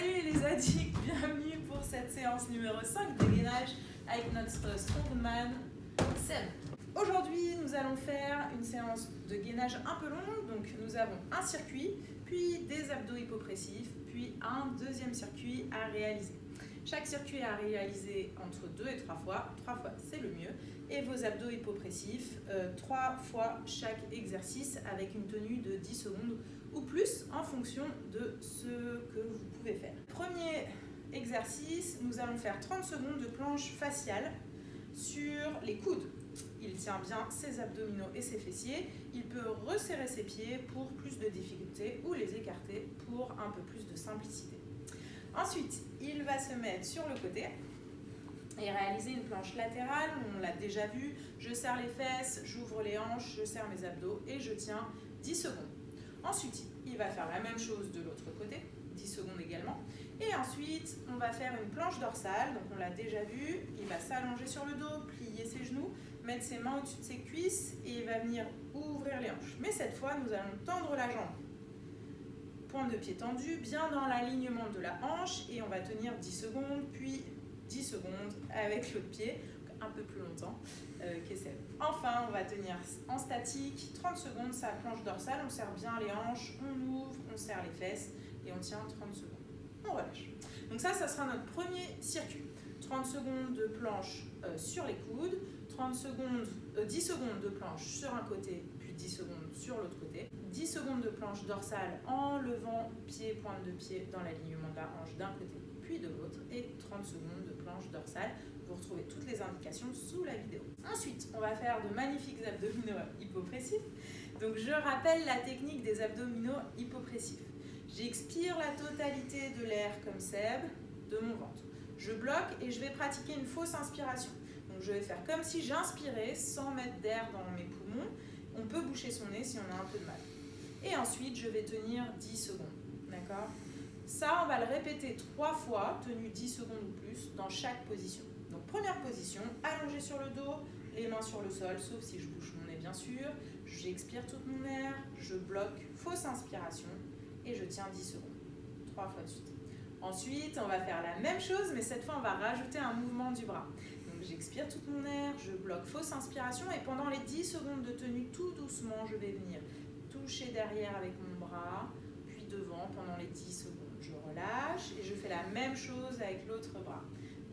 Salut les addicts, bienvenue pour cette séance numéro 5 de gainage avec notre strongman Seb. Aujourd'hui, nous allons faire une séance de gainage un peu longue. Donc nous avons un circuit, puis des abdos hypopressifs, puis un deuxième circuit à réaliser. Chaque circuit est à réaliser entre 2 et 3 fois. 3 fois, c'est le mieux. Et vos abdos hypopressifs, 3 fois chaque exercice avec une tenue de 10 secondes ou plus en fonction de ce que vous pouvez faire. Premier exercice, nous allons faire 30 secondes de planche faciale sur les coudes. Il tient bien ses abdominaux et ses fessiers. Il peut resserrer ses pieds pour plus de difficulté ou les écarter pour un peu plus de simplicité. Ensuite, il va se mettre sur le côté et réaliser une planche latérale. On l'a déjà vu. Je serre les fesses, j'ouvre les hanches, je serre mes abdos et je tiens 10 secondes. Ensuite, il va faire la même chose de l'autre côté, 10 secondes également. Et ensuite, on va faire une planche dorsale. Donc on l'a déjà vu. Il va s'allonger sur le dos, plier ses genoux, mettre ses mains au-dessus de ses cuisses et il va venir ouvrir les hanches. Mais cette fois, nous allons tendre la jambe. Pointe de pied tendue, bien dans l'alignement de la hanche et on va tenir 10 secondes, puis 10 secondes avec l'autre pied, un peu plus longtemps qu'Esseb. Enfin, on va tenir en statique 30 secondes sa planche dorsale, on serre bien les hanches, on ouvre, on serre les fesses et on tient 30 secondes. On relâche. Donc ça sera notre premier circuit. 30 secondes de planche sur les coudes, 10 secondes de planche sur un côté, puis 10 secondes sur l'autre côté. 10 secondes de planche dorsale en levant pied, pointe de pied dans l'alignement de la hanche d'un côté puis de l'autre et 30 secondes de planche dorsale. Vous retrouvez toutes les indications sous la vidéo. Ensuite, on va faire de magnifiques abdominaux hypopressifs. Donc je rappelle la technique des abdominaux hypopressifs. J'expire la totalité de l'air comme Seb de mon ventre. Je bloque et je vais pratiquer une fausse inspiration. Donc je vais faire comme si j'inspirais sans mettre d'air dans mes poumons. On peut boucher son nez si on a un peu de mal. Et ensuite, je vais tenir 10 secondes. D'accord ? Ça, on va le répéter 3 fois, tenu 10 secondes ou plus, dans chaque position. Donc première position, allongé sur le dos, les mains sur le sol, sauf si je bouge mon nez bien sûr. J'expire tout mon air, je bloque, fausse inspiration, et je tiens 10 secondes. 3 fois de suite. Ensuite, on va faire la même chose, mais cette fois, on va rajouter un mouvement du bras. Donc j'expire tout mon air, je bloque, fausse inspiration, et pendant les 10 secondes de tenue, tout doucement, je vais venir toucher derrière avec mon bras, puis devant pendant les 10 secondes. Je relâche et je fais la même chose avec l'autre bras.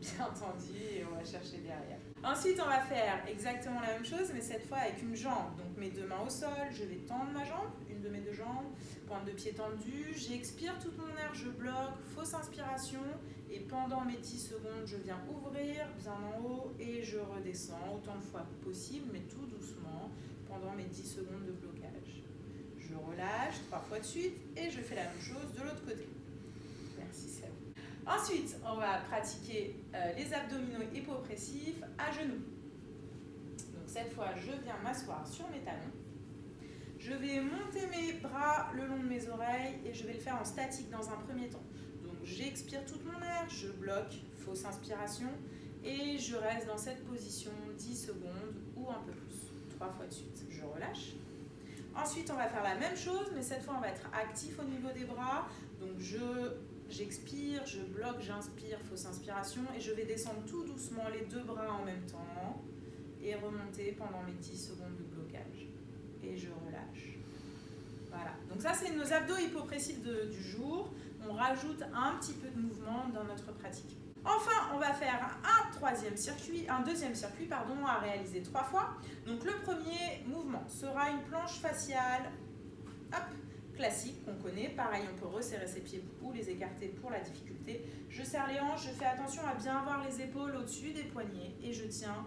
Bien entendu, et on va chercher derrière. Ensuite, on va faire exactement la même chose, mais cette fois avec une jambe. Donc mes 2 mains au sol, je vais tendre ma jambe, une de mes 2 jambes, pointe de pied tendue, j'expire tout mon air, je bloque, fausse inspiration, et pendant mes 10 secondes, je viens ouvrir bien en haut et je redescends autant de fois que possible, mais tout doucement, pendant mes 10 secondes de blocage. Je relâche 3 fois de suite et je fais la même chose de l'autre côté. Merci Seb. Ensuite, on va pratiquer les abdominaux hypopressifs à genoux. Donc cette fois, je viens m'asseoir sur mes talons. Je vais monter mes bras le long de mes oreilles et je vais le faire en statique dans un premier temps. Donc j'expire tout mon air, je bloque, fausse inspiration et je reste dans cette position 10 secondes ou un peu plus. 3 fois de suite. Je relâche. Ensuite, on va faire la même chose, mais cette fois, on va être actif au niveau des bras. Donc j'expire, je bloque, j'inspire, fausse inspiration et je vais descendre tout doucement les 2 bras en même temps et remonter pendant mes 10 secondes de blocage. Et je relâche. Voilà. Donc ça, c'est nos abdos hypopressifs du jour. On rajoute un petit peu de mouvement dans notre pratique. Enfin, on va faire un deuxième circuit à réaliser 3 fois. Donc le premier mouvement sera une planche faciale classique qu'on connaît. Pareil, on peut resserrer ses pieds ou les écarter pour la difficulté. Je serre les hanches, je fais attention à bien avoir les épaules au-dessus des poignets et je tiens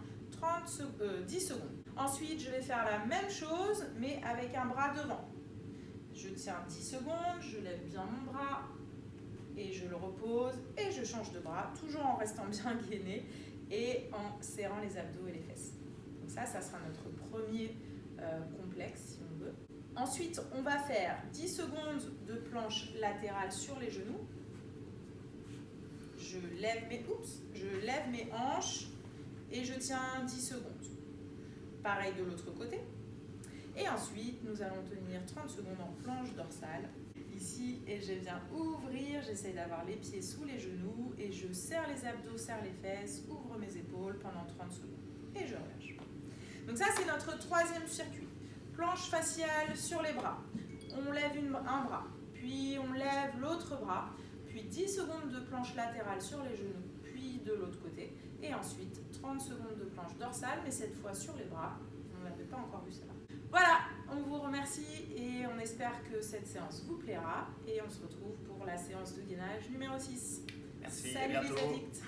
10 secondes. Ensuite, je vais faire la même chose mais avec un bras devant. Je tiens 10 secondes, je lève bien mon bras et je le repose et je change de bras, toujours en restant bien gainé et en serrant les abdos et les fesses. Donc ça sera notre premier complexe si on veut. Ensuite, on va faire 10 secondes de planche latérale sur les genoux. Je lève mes hanches et je tiens 10 secondes. Pareil de l'autre côté. Et ensuite, nous allons tenir 30 secondes en planche dorsale. ici et je viens ouvrir, j'essaye d'avoir les pieds sous les genoux et je serre les abdos, serre les fesses, ouvre mes épaules pendant 30 secondes et je relâche. Donc ça c'est notre troisième circuit. Planche faciale sur les bras. On lève un bras, puis on lève l'autre bras, puis 10 secondes de planche latérale sur les genoux, puis de l'autre côté et ensuite 30 secondes de planche dorsale mais cette fois sur les bras. On n'avait pas encore vu ça. Voilà, on vous remercie et on espère que cette séance vous plaira et on se retrouve pour la séance de gainage numéro 6. Merci, Salut à bientôt. les addicts.